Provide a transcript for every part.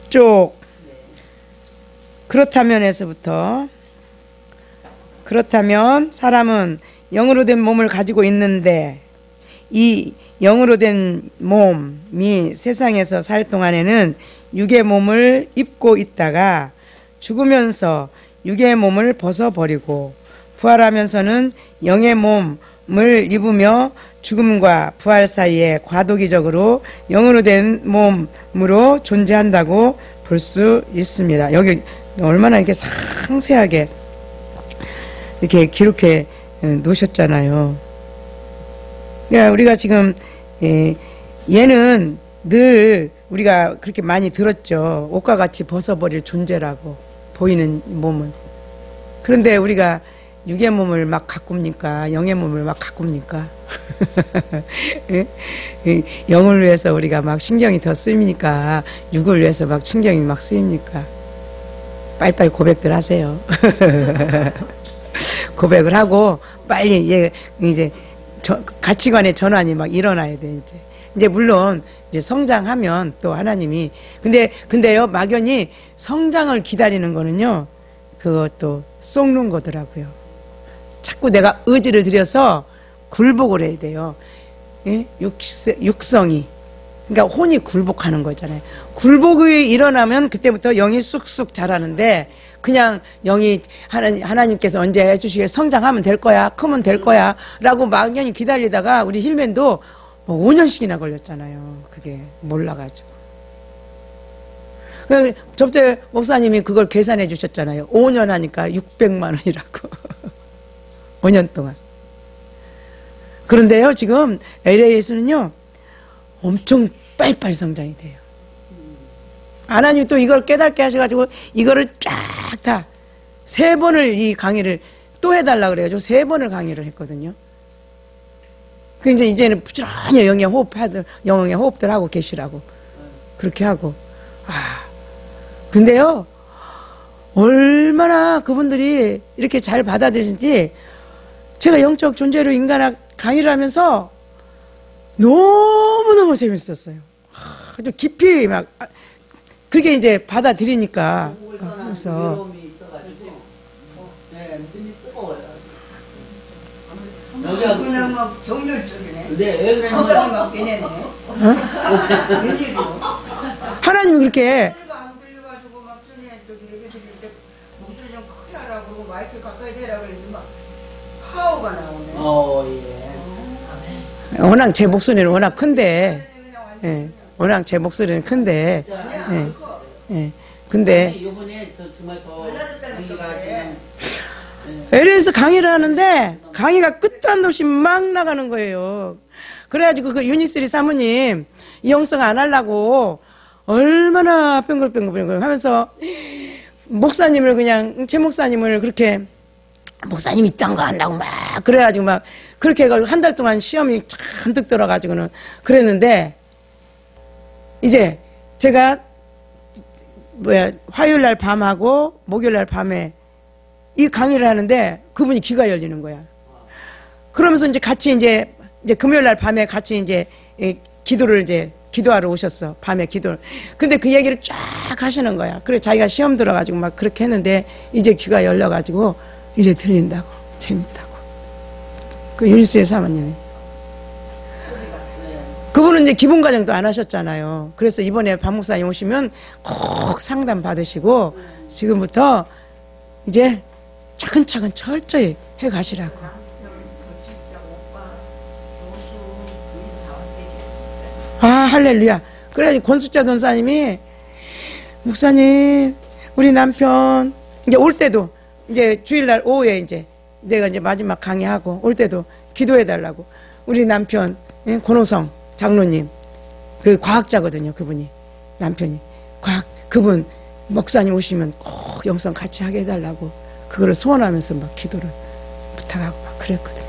쪽 그렇다면에서부터 그렇다면 사람은 영으로 된 몸을 가지고 있는데 이 영으로 된 몸이 세상에서 살 동안에는 육의 몸을 입고 있다가 죽으면서 육의 몸을 벗어버리고 부활하면서는 영의 몸을 입으며 죽음과 부활 사이에 과도기적으로 영으로 된 몸으로 존재한다고 볼 수 있습니다. 여기 얼마나 이렇게 상세하게 이렇게 기록해 놓으셨잖아요. 그러니까 우리가 지금 얘는 늘 우리가 그렇게 많이 들었죠. 옷과 같이 벗어버릴 존재라고 보이는 몸은. 그런데 우리가 육의 몸을 막 가꿉니까? 영의 몸을 막 가꿉니까? 영을 위해서 우리가 막 신경이 더 쓰입니까? 육을 위해서 막 신경이 막 쓰입니까? 빨리빨리 고백들 하세요. 고백을 하고 빨리 이제 가치관의 전환이 막 일어나야 돼. 이제 물론 이제 성장하면 또 하나님이 근데요 막연히 성장을 기다리는 거는요 그것도 속는 거더라고요. 자꾸 내가 의지를 들여서 굴복을 해야 돼요. 예? 육성이. 그러니까 혼이 굴복하는 거잖아요. 굴복이 일어나면 그때부터 영이 쑥쑥 자라는데 그냥 영이 하나님께서 언제 해주시게 성장하면 될 거야, 크면 될 거야 라고 막연히 기다리다가 우리 힐맨도 뭐 5년씩이나 걸렸잖아요. 그게 몰라가지고. 저때 목사님이 그걸 계산해 주셨잖아요. 5년 하니까 600만 원이라고. 5년 동안. 그런데요 지금 LA에서는요 엄청 빨리빨리 성장이 돼요. 하나님이 또 이걸 깨닫게 하셔가지고 이거를 쫙 다 3번을 이 강의를 또 해달라 그래가지고 3번을 강의를 했거든요. 그 이제는 부지런히 영의 호흡들 하고 계시라고 그렇게 하고. 근데요 얼마나 그분들이 이렇게 잘 받아들이는지 제가 영적 존재로 인간학 강의를 하면서 너무너무 재밌었어요. 아주 깊이 막 그렇게 이제 받아들이니까. 그래서 여기가 그냥 막 정열적이네. 네, 감정이 막 되네. 웬일이요? 하나님이 그렇게 소리가 안 들려가지고 막 전에 저기 얘기 드릴 때 목소리 좀 크게 하라고 그러고 마이크 가까이 대라고 했는데 막 파워가 나오네. 예. 워낙 제 목소리는 워낙 큰데, 예, 워낙 제 목소리는 큰데, 예, 근데 이번에 정말 더 강의가 그냥 LA에서 강의를 하는데 강의가 끝도 안 없이 막 나가는 거예요. 그래가지고 그 유니스리 사모님 이 영성 안 하려고 얼마나 뺑글뺑글 하면서 목사님을 그냥 제 목사님을 그렇게 목사님이 이딴 거 한다고 막 그래가지고 막 그렇게 해가지고 한 달 동안 시험이 잔뜩 들어가지고는 그랬는데 이제 제가 화요일 날 밤하고 목요일 날 밤에 이 강의를 하는데 그분이 귀가 열리는 거야. 그러면서 이제 같이 이제 금요일 날 밤에 같이 이제 기도를 이제 기도하러 오셨어. 밤에 기도를. 근데 그 얘기를 쫙 하시는 거야. 그래 자기가 시험 들어가지고 막 그렇게 했는데 이제 귀가 열려가지고 이제 들린다고. 재밌다고. 그 유니스의 사모님이. 그분은 이제 기본 과정도 안 하셨잖아요. 그래서 이번에 박 목사님 오시면 꼭 상담 받으시고 지금부터 이제 차근차근 철저히 해 가시라고. 할렐루야. 그래 권숙자 전사님이 목사님 우리 남편 이제 올 때도 이제 주일날 오후에 이제 내가 이제 마지막 강의하고 올 때도 기도해 달라고 우리 남편 권호성 장로님 그 과학자거든요. 그분이 남편이 그분 목사님 오시면 꼭 영성 같이 하게 해달라고 그거를 소원하면서 막 기도를 부탁하고 막 그랬거든요.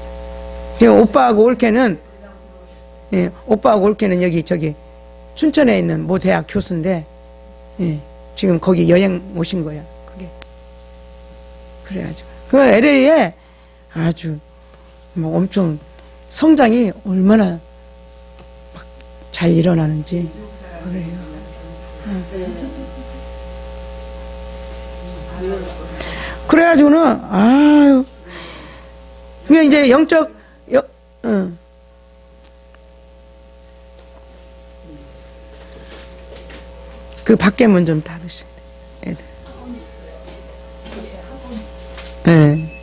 지금 오빠하고 올케는 오빠하고 올케는 여기 저기 춘천에 있는 모 대학 교수인데 지금 거기 여행 오신 거야. 그게 그래가지고 그 LA에 아주 뭐 엄청 성장이 얼마나 막 잘 일어나는지 그래요. 그래가지고는 아유 그게 이제 영적 그 밖에 문 좀 닫으셔야 돼 애들. 네.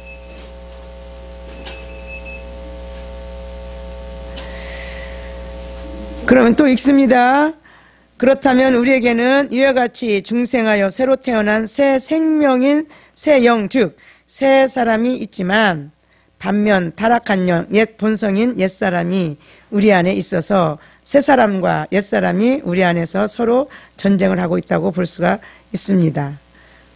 그러면 또 읽습니다. 그렇다면 우리에게는 이와 같이 중생하여 새로 태어난 새 생명인 새 영, 즉 새 사람이 있지만 반면 타락한 영, 옛 본성인 옛사람이 우리 안에 있어서 새 사람과 옛사람이 우리 안에서 서로 전쟁을 하고 있다고 볼 수가 있습니다.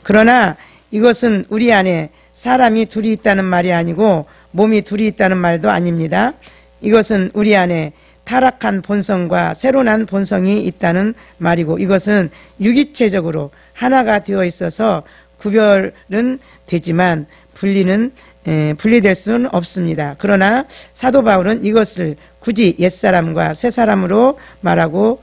그러나 이것은 우리 안에 사람이 둘이 있다는 말이 아니고 몸이 둘이 있다는 말도 아닙니다. 이것은 우리 안에 타락한 본성과 새로 난 본성이 있다는 말이고 이것은 유기체적으로 하나가 되어 있어서 구별은 되지만 분리될 수는 없습니다. 그러나 사도 바울은 이것을 굳이 옛사람과 새사람으로 말을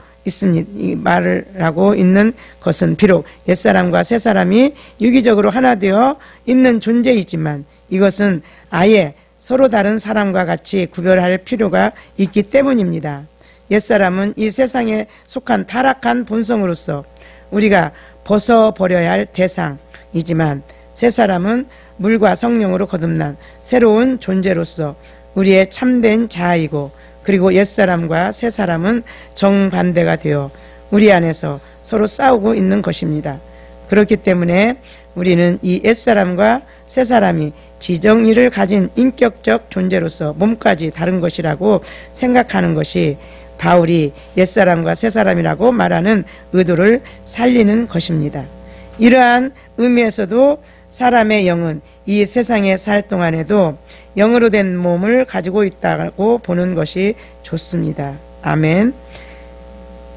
하고 있는 것은 비록 옛사람과 새사람이 유기적으로 하나 되어 있는 존재이지만 이것은 아예 서로 다른 사람과 같이 구별할 필요가 있기 때문입니다. 옛사람은 이 세상에 속한 타락한 본성으로서 우리가 벗어버려야 할 대상이지만 새사람은 물과 성령으로 거듭난 새로운 존재로서 우리의 참된 자아이고 그리고 옛사람과 새사람은 정반대가 되어 우리 안에서 서로 싸우고 있는 것입니다. 그렇기 때문에 우리는 이 옛사람과 새사람이 지정의를 가진 인격적 존재로서 몸까지 다른 것이라고 생각하는 것이 바울이 옛사람과 새사람이라고 말하는 의도를 살리는 것입니다. 이러한 의미에서도 사람의 영은 이 세상에 살 동안에도 영으로 된 몸을 가지고 있다고 보는 것이 좋습니다. 아멘.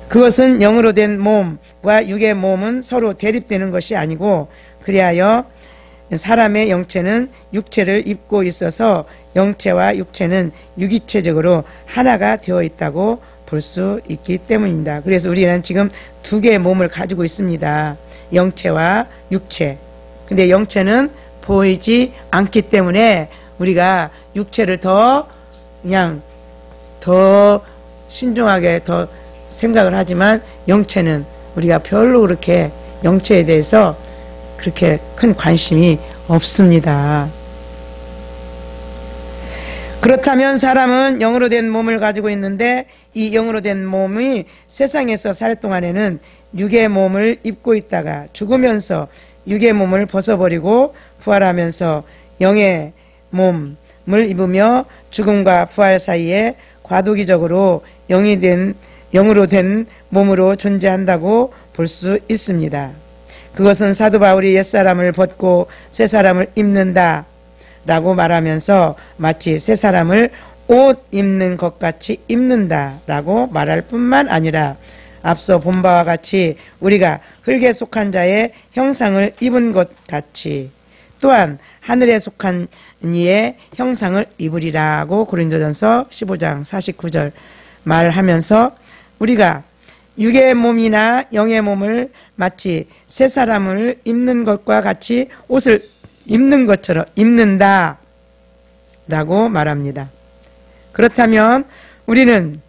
그것은 영으로 된 몸과 육의 몸은 서로 대립되는 것이 아니고 그리하여 사람의 영체는 육체를 입고 있어서 영체와 육체는 유기체적으로 하나가 되어 있다고 볼 수 있기 때문입니다. 그래서 우리는 지금 두 개의 몸을 가지고 있습니다. 영체와 육체. 근데 영체는 보이지 않기 때문에 우리가 육체를 더 신중하게 더 생각을 하지만 영체는 우리가 별로 그렇게 영체에 대해서 그렇게 큰 관심이 없습니다. 그렇다면 사람은 영으로 된 몸을 가지고 있는데 이 영으로 된 몸이 세상에서 살 동안에는 육의 몸을 입고 있다가 죽으면서 육의 몸을 벗어버리고 부활하면서 영의 몸을 입으며 죽음과 부활 사이에 과도기적으로 영으로 된 몸으로 존재한다고 볼 수 있습니다. 그것은 사도 바울이 옛사람을 벗고 새사람을 입는다 라고 말하면서 마치 새사람을 옷 입는 것 같이 입는다 라고 말할 뿐만 아니라 앞서 본 바와 같이 우리가 흙에 속한 자의 형상을 입은 것 같이 또한 하늘에 속한 이의 형상을 입으리라고 고린도전서 15장 49절 말하면서 우리가 육의 몸이나 영의 몸을 마치 새 사람을 입는 것과 같이 옷을 입는 것처럼 입는다 라고 말합니다. 그렇다면 우리는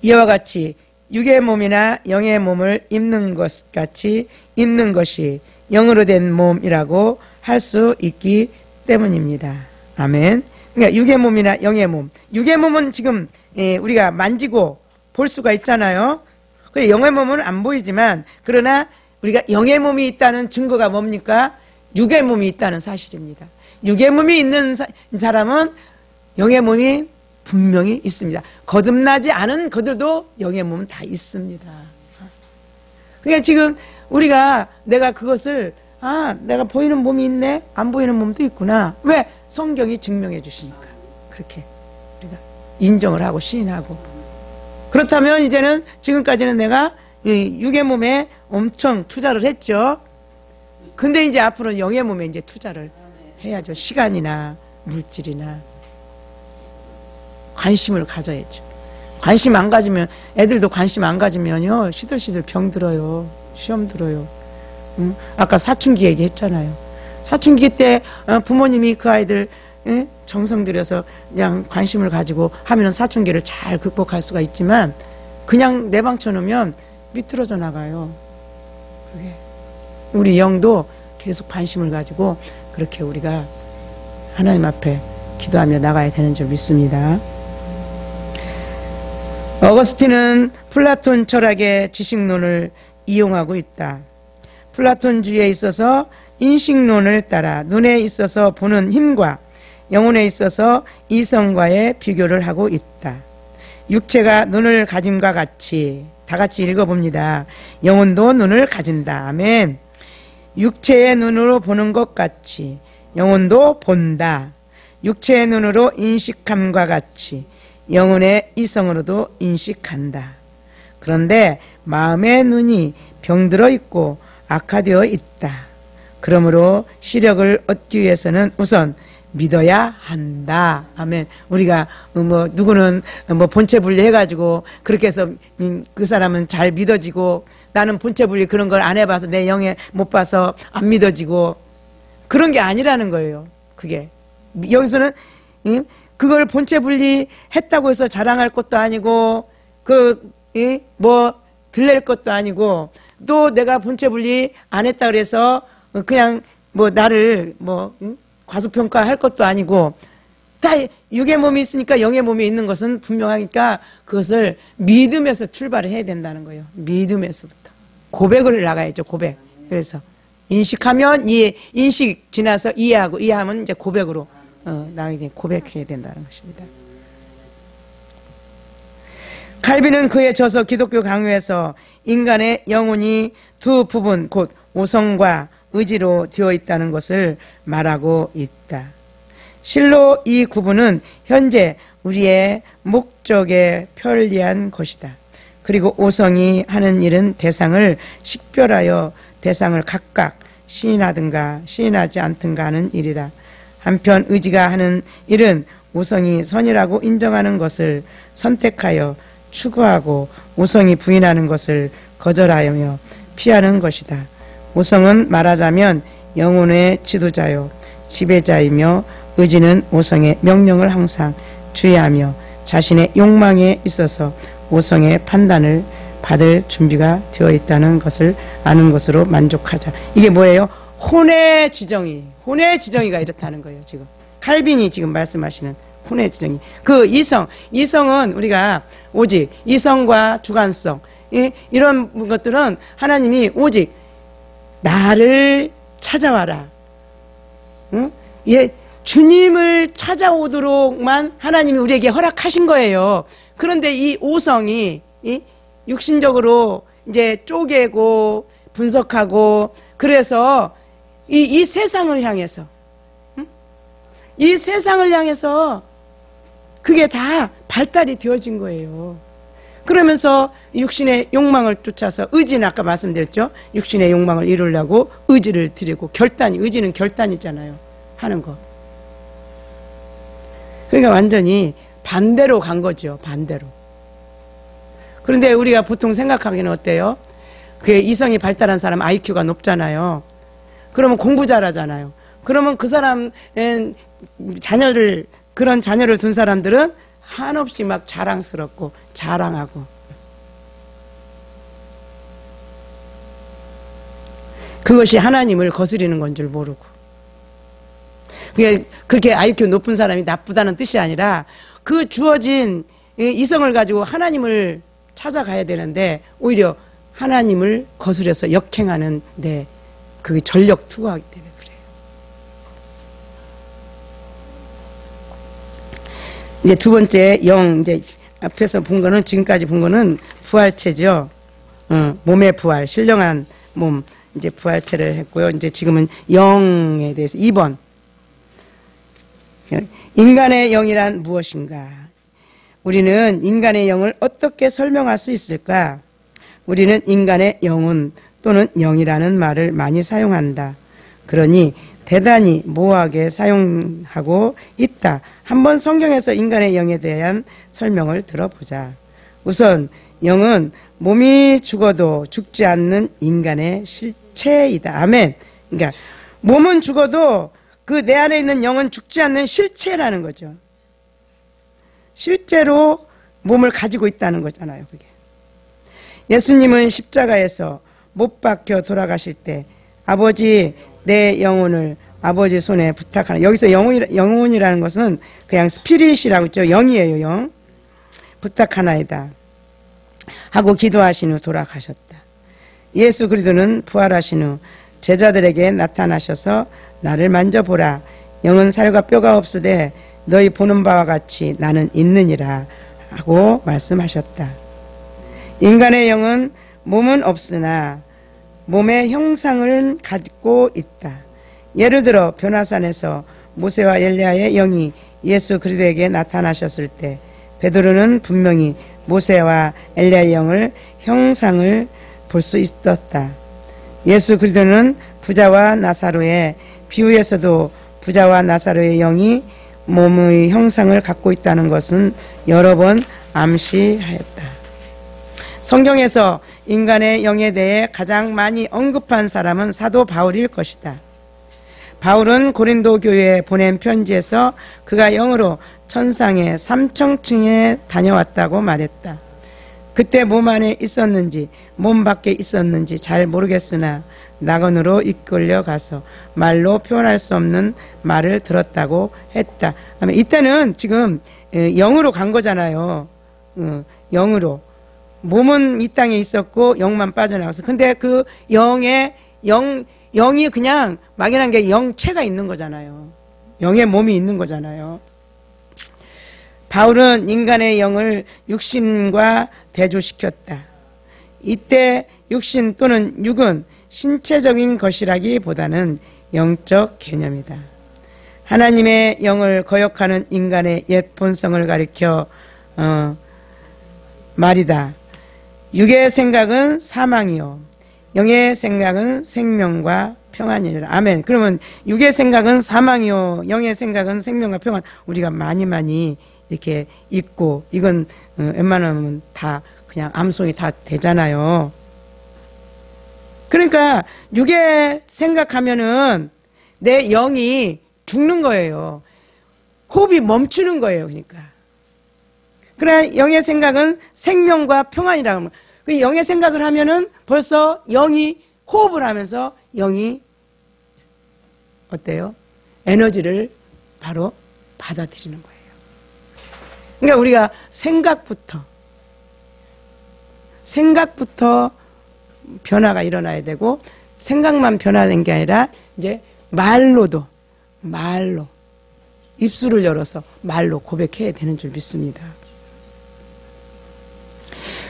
이와 같이 육의 몸이나 영의 몸을 입는 것 같이 입는 것이 영으로 된 몸이라고 할 수 있기 때문입니다. 아멘. 그러니까 육의 몸이나 영의 몸. 육의 몸은 지금 우리가 만지고 볼 수가 있잖아요. 영의 몸은 안 보이지만 그러나 우리가 영의 몸이 있다는 증거가 뭡니까? 육의 몸이 있다는 사실입니다. 육의 몸이 있는 사람은 영의 몸이 분명히 있습니다. 거듭나지 않은 그들도 영의 몸은 다 있습니다. 그러니까 지금 우리가 내가 그것을 내가 보이는 몸이 있네? 안 보이는 몸도 있구나. 왜? 성경이 증명해 주시니까. 그렇게 우리가 인정을 하고 시인하고. 그렇다면 이제는 지금까지는 내가 이 육의 몸에 엄청 투자를 했죠. 근데 이제 앞으로는 영의 몸에 이제 투자를 해야죠. 시간이나 물질이나 관심을 가져야죠. 관심 안 가지면, 애들도 관심 안 가지면요, 시들시들 병 들어요. 시험 들어요. 응? 아까 사춘기 얘기했잖아요. 사춘기 때 부모님이 그 아이들 정성 들여서 그냥 관심을 가지고 하면 사춘기를 잘 극복할 수가 있지만, 그냥 내방쳐 놓으면 미끄러져 나가요. 그게. 우리 영도 계속 관심을 가지고 그렇게 우리가 하나님 앞에 기도하며 나가야 되는 줄 믿습니다. 어거스틴은 플라톤 철학의 지식론을 이용하고 있다. 플라톤주의에 있어서 인식론을 따라 눈에 있어서 보는 힘과 영혼에 있어서 이성과의 비교를 하고 있다. 육체가 눈을 가짐과 같이, 다 같이 읽어봅니다. 영혼도 눈을 가진다. 아멘. 육체의 눈으로 보는 것 같이 영혼도 본다. 육체의 눈으로 인식함과 같이 영혼의 이성으로도 인식한다. 그런데 마음의 눈이 병들어 있고 악화되어 있다. 그러므로 시력을 얻기 위해서는 우선 믿어야 한다. 아멘. 우리가 누구는 본체 분리 해가지고 그렇게 해서 그 사람은 잘 믿어지고, 나는 본체 분리 그런 걸 안 해봐서 내 영에 못 봐서 안 믿어지고, 그런 게 아니라는 거예요. 그게 여기서는 그걸 본체 분리 했다고 해서 자랑할 것도 아니고, 들릴 것도 아니고, 또 내가 본체 분리 안 했다 그래서 그냥 나를 과소평가할 것도 아니고, 다 육의 몸이 있으니까 영의 몸이 있는 것은 분명하니까 그것을 믿음에서 출발을 해야 된다는 거예요. 믿음에서부터 고백을 나가야죠. 고백. 그래서 인식하면 인식 지나서 이해하고, 이해하면 이제 고백으로 나가게 고백해야 된다는 것입니다. 칼빈은 그의 저서 기독교 강요에서 인간의 영혼이 두 부분, 곧 오성과 의지로 되어 있다는 것을 말하고 있다. 실로 이 구분은 현재 우리의 목적에 편리한 것이다. 그리고 오성이 하는 일은 대상을 식별하여 대상을 각각 시인하든가 시인하지 않든가 하는 일이다. 한편 의지가 하는 일은 오성이 선이라고 인정하는 것을 선택하여 추구하고 오성이 부인하는 것을 거절하며 피하는 것이다. 오성은 말하자면 영혼의 지도자요 지배자이며, 의지는 오성의 명령을 항상 주의하며 자신의 욕망에 있어서 오성의 판단을 받을 준비가 되어 있다는 것을 아는 것으로 만족하자. 이게 뭐예요? 혼의 지정이가 이렇다는 거예요. 지금 칼빈이 지금 말씀하시는 혼의 지정이. 그 이성은 우리가 오직 이성과 주관성, 이런 것들은 하나님이 오직 나를 찾아와라, 주님을 찾아오도록만 하나님이 우리에게 허락하신 거예요. 그런데 이 오성이 육신적으로 이제 쪼개고 분석하고, 그래서 이 세상을 향해서, 이 세상을 향해서 그게 다 발달이 되어진 거예요. 그러면서 육신의 욕망을 쫓아서, 의지는 아까 말씀드렸죠. 육신의 욕망을 이루려고 의지를 드리고, 의지는 결단이잖아요. 하는 거. 그러니까 완전히 반대로 간 거죠. 반대로. 그런데 우리가 보통 생각하기는 어때요? 그게 이성이 발달한 사람 IQ가 높잖아요. 그러면 공부 잘하잖아요. 그러면 그 사람 그런 자녀를 둔 사람들은 한없이 막 자랑스럽고 자랑하고, 그것이 하나님을 거스리는 건 줄 모르고, 그렇게 IQ 높은 사람이 나쁘다는 뜻이 아니라 그 주어진 이성을 가지고 하나님을 찾아가야 되는데 오히려 하나님을 거스려서 역행하는 그게 전력 투구하기 때문에 그래요. 이제 두 번째 이제 앞에서 본 거는, 지금까지 본 거는 부활체죠. 몸의 부활, 신령한 몸, 이제 부활체를 했고요. 이제 지금은 영에 대해서 2번. 인간의 영이란 무엇인가? 우리는 인간의 영을 어떻게 설명할 수 있을까? 우리는 인간의 영혼 또는 영이라는 말을 많이 사용한다. 그러니 대단히 모호하게 사용하고 있다. 한번 성경에서 인간의 영에 대한 설명을 들어보자. 우선 영은 몸이 죽어도 죽지 않는 인간의 실체이다. 아멘. 그러니까 몸은 죽어도 그 내 안에 있는 영은 죽지 않는 실체라는 거죠. 실제로 몸을 가지고 있다는 거잖아요. 그게. 예수님은 십자가에서 못 박혀 돌아가실 때 아버지 내 영혼을 아버지 손에 부탁하라. 여기서 영혼이라는 것은 그냥 스피릿이라고 있죠. 영이에요. 영. 부탁하나이다 하고 기도하신 후 돌아가셨다. 예수 그리스도는 부활하신 후 제자들에게 나타나셔서 나를 만져보라. 영은 살과 뼈가 없으되 너희 보는 바와 같이 나는 있느니라 하고 말씀하셨다. 인간의 영은 몸은 없으나 몸의 형상을 갖고 있다. 예를 들어 변화산에서 모세와 엘리야의 영이 예수 그리스도에게 나타나셨을 때 베드로는 분명히 모세와 엘리야의 영을 형상을 볼 수 있었다. 예수 그리스도는 부자와 나사로의 비유에서도 부자와 나사로의 영이 몸의 형상을 갖고 있다는 것은 여러 번 암시하였다. 성경에서 인간의 영에 대해 가장 많이 언급한 사람은 사도 바울일 것이다. 바울은 고린도 교회에 보낸 편지에서 그가 영으로 천상의 3천층에 다녀왔다고 말했다. 그때 몸 안에 있었는지 몸 밖에 있었는지 잘 모르겠으나 낙원으로 이끌려 가서 말로 표현할 수 없는 말을 들었다고 했다. 이때는 지금 영으로 간 거잖아요. 영으로. 몸은 이 땅에 있었고 영만 빠져나가서. 근데 그 영이 그냥 막연한 게 영체가 있는 거잖아요. 영의 몸이 있는 거잖아요. 바울은 인간의 영을 육신과 대조시켰다. 이때 육신 또는 육은 신체적인 것이라기보다는 영적 개념이다. 하나님의 영을 거역하는 인간의 옛 본성을 가리켜 말이다. 육의 생각은 사망이요 영의 생각은 생명과 평안이라. 아멘. 그러면 육의 생각은 사망이요 영의 생각은 생명과 평안. 우리가 많이 이렇게 읽고 이건 웬만하면 다 그냥 암송이 다 되잖아요. 그러니까 육의 생각하면은 내 영이 죽는 거예요. 호흡이 멈추는 거예요. 그러니까. 그래 영의 생각은 생명과 평안이라고 하면 그 영의 생각을 하면은 벌써 영이 호흡을 하면서 영이 어때요? 에너지를 바로 받아들이는 거예요. 그러니까 우리가 생각부터 변화가 일어나야 되고 생각만 변화된 게 아니라 이제 말로 입술을 열어서 말로 고백해야 되는 줄 믿습니다.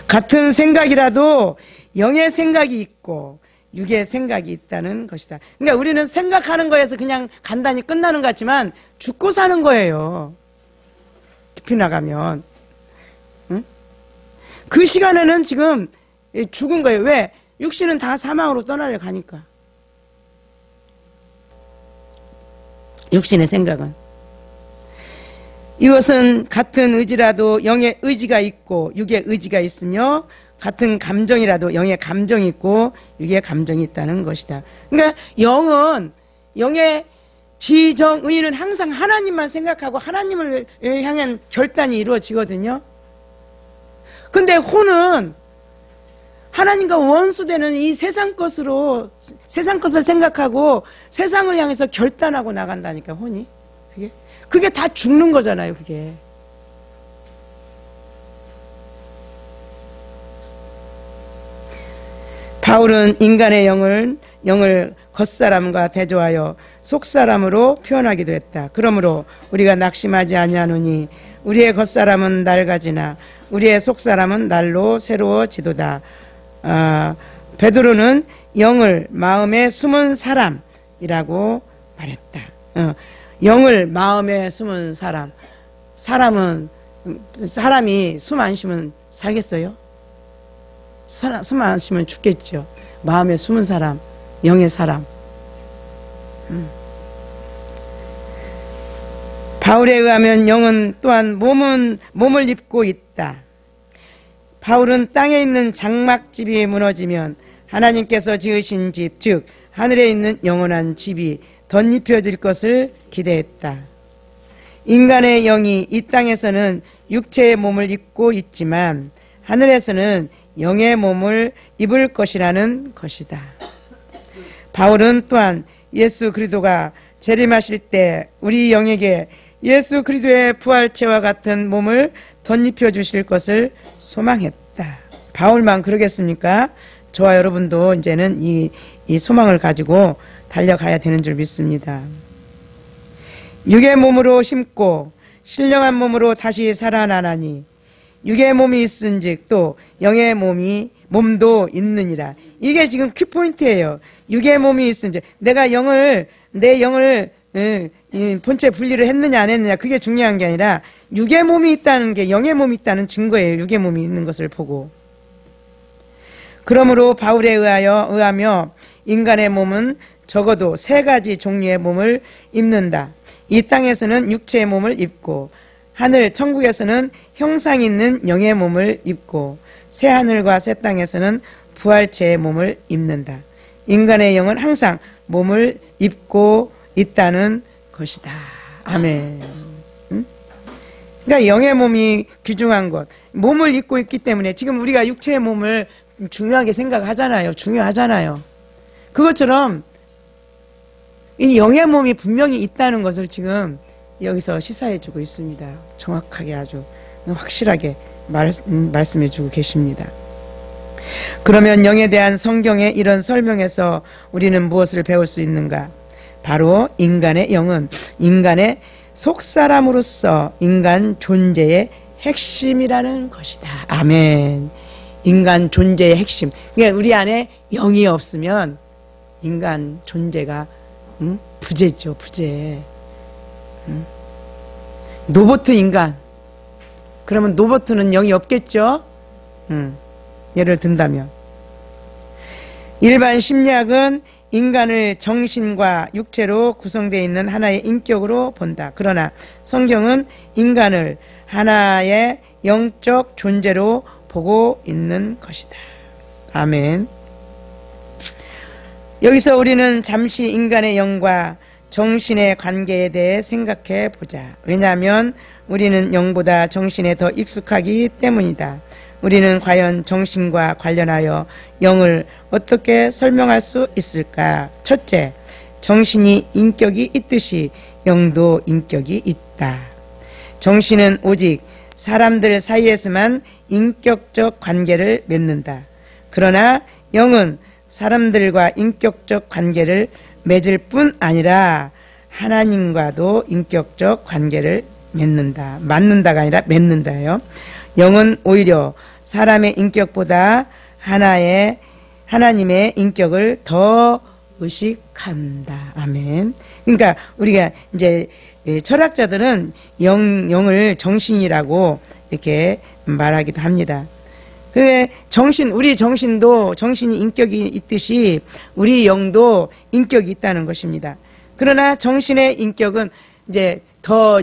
같은 생각이라도 영의 생각이 있고 육의 생각이 있다는 것이다. 그러니까 우리는 생각하는 거에서 그냥 간단히 끝나는 것 같지만 죽고 사는 거예요. 깊이 나가면. 응? 그 시간에는 지금 죽은 거예요. 왜? 육신은 다 사망으로 떠나려 가니까. 육신의 생각은. 이것은 같은 의지라도 영의 의지가 있고 육의 의지가 있으며 같은 감정이라도 영의 감정이 있고 육의 감정이 있다는 것이다. 그러니까 영의 지정의는 항상 하나님만 생각하고 하나님을 향한 결단이 이루어지거든요. 근데 혼은 하나님과 원수되는 이 세상 것을 생각하고 세상을 향해서 결단하고 나간다니까. 혼이 그게 다 죽는 거잖아요. 그게. 바울은 인간의 영을 겉사람과 대조하여 속사람으로 표현하기도 했다. 그러므로 우리가 낙심하지 아니하노니 우리의 겉사람은 낡아지나 우리의 속사람은 날로 새로워지도다. 베드로는 영을 마음에 숨은 사람이라고 말했다. 영을 마음에 숨은 사람. 사람이 숨 안 쉬면 살겠어요? 숨 안 쉬면 죽겠죠. 마음에 숨은 사람, 영의 사람. 바울에 의하면 영은 또한 몸을 입고 있다. 바울은 땅에 있는 장막집이 무너지면 하나님께서 지으신 집, 즉 하늘에 있는 영원한 집이 덧입혀질 것을 기대했다. 인간의 영이 이 땅에서는 육체의 몸을 입고 있지만 하늘에서는 영의 몸을 입을 것이라는 것이다. 바울은 또한 예수 그리스도가 재림하실 때 우리 영에게 예수 그리스도의 부활체와 같은 몸을 덧입혀 주실 것을 소망했다. 바울만 그러겠습니까? 저와 여러분도 이제는 이 소망을 가지고 달려가야 되는 줄 믿습니다. 육의 몸으로 심고 신령한 몸으로 다시 살아나나니 육의 몸이 있은즉 또 영의 몸도 있느니라. 이게 지금 키포인트예요. 육의 몸이 있은즉 내가 내 영을 본체 분리를 했느냐 안 했느냐 그게 중요한 게 아니라 육의 몸이 있다는 게 영의 몸이 있다는 증거예요. 육의 몸이 있는 것을 보고. 그러므로 바울에 의하며 인간의 몸은 적어도 3가지 종류의 몸을 입는다. 이 땅에서는 육체의 몸을 입고 하늘 천국에서는 형상 있는 영의 몸을 입고 새 하늘과 새 땅에서는 부활체의 몸을 입는다. 인간의 영은 항상 몸을 입고 있다는 것이다. 아멘. 응? 그러니까 영의 몸이 귀중한 것, 몸을 입고 있기 때문에 지금 우리가 육체의 몸을 중요하게 생각하잖아요. 중요하잖아요. 그것처럼 이 영의 몸이 분명히 있다는 것을 지금 여기서 시사해주고 있습니다. 정확하게 아주 확실하게 말씀해주고 계십니다. 그러면 영에 대한 성경의 이런 설명에서 우리는 무엇을 배울 수 있는가? 바로 인간의 영은 인간의 속사람으로서 인간 존재의 핵심이라는 것이다. 아멘. 인간 존재의 핵심. 그러니까 우리 안에 영이 없으면 인간 존재가 부재죠. 부재. 노보트 인간. 그러면 노보트는 영이 없겠죠. 예를 든다면 일반 심리학은 인간을 정신과 육체로 구성되어 있는 하나의 인격으로 본다. 그러나 성경은 인간을 하나의 영적 존재로 보고 있는 것이다. 아멘. 여기서 우리는 잠시 인간의 영과 정신의 관계에 대해 생각해 보자. 왜냐하면 우리는 영보다 정신에 더 익숙하기 때문이다. 우리는 과연 정신과 관련하여 영을 어떻게 설명할 수 있을까? 첫째, 정신이 인격이 있듯이 영도 인격이 있다. 정신은 오직 사람들 사이에서만 인격적 관계를 맺는다. 그러나 영은 사람들과 인격적 관계를 맺을 뿐 아니라 하나님과도 인격적 관계를 맺는다. 맞는다가 아니라 맺는다요. 영은 오히려 사람의 인격보다 하나님의 인격을 더 의식한다. 아멘. 그러니까 우리가 이제 철학자들은 영을 정신이라고 이렇게 말하기도 합니다. 그래 우리 정신도 정신이 인격이 있듯이 우리 영도 인격이 있다는 것입니다. 그러나 정신의 인격은 이제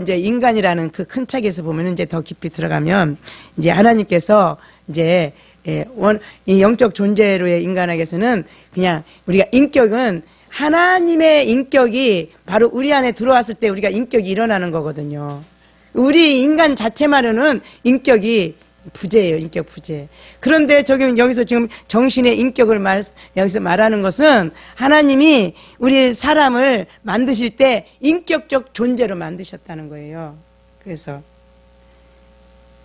인간이라는 그 큰 책에서 보면 이제 더 깊이 들어가면 이제 하나님께서 이제 이 영적 존재로의 인간에게서는 그냥 우리가 인격은 하나님의 인격이 바로 우리 안에 들어왔을 때 우리가 인격이 일어나는 거거든요. 우리 인간 자체만으로는 인격이 부재예요. 인격 부재. 그런데 여기서 지금 정신의 인격을 여기서 말하는 것은 하나님이 우리 사람을 만드실 때 인격적 존재로 만드셨다는 거예요.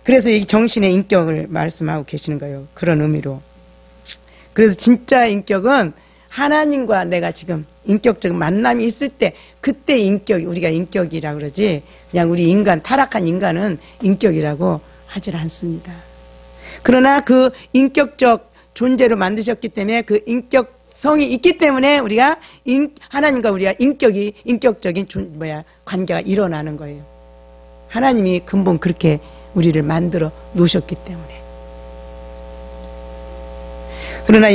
그래서 이 정신의 인격을 말씀하고 계시는 거예요. 그런 의미로. 그래서 진짜 인격은 하나님과 내가 지금 인격적 만남이 있을 때 그때 우리가 인격이라고 그러지 그냥 우리 타락한 인간은 인격이라고 하질 않습니다. 그러나 그 인격적 존재로 만드셨기 때문에 그 인격성이 있기 때문에 우리가 하나님과 우리가 인격적인 관계가 일어나는 거예요. 하나님이 근본 그렇게 우리를 만들어 놓으셨기 때문에. 그러나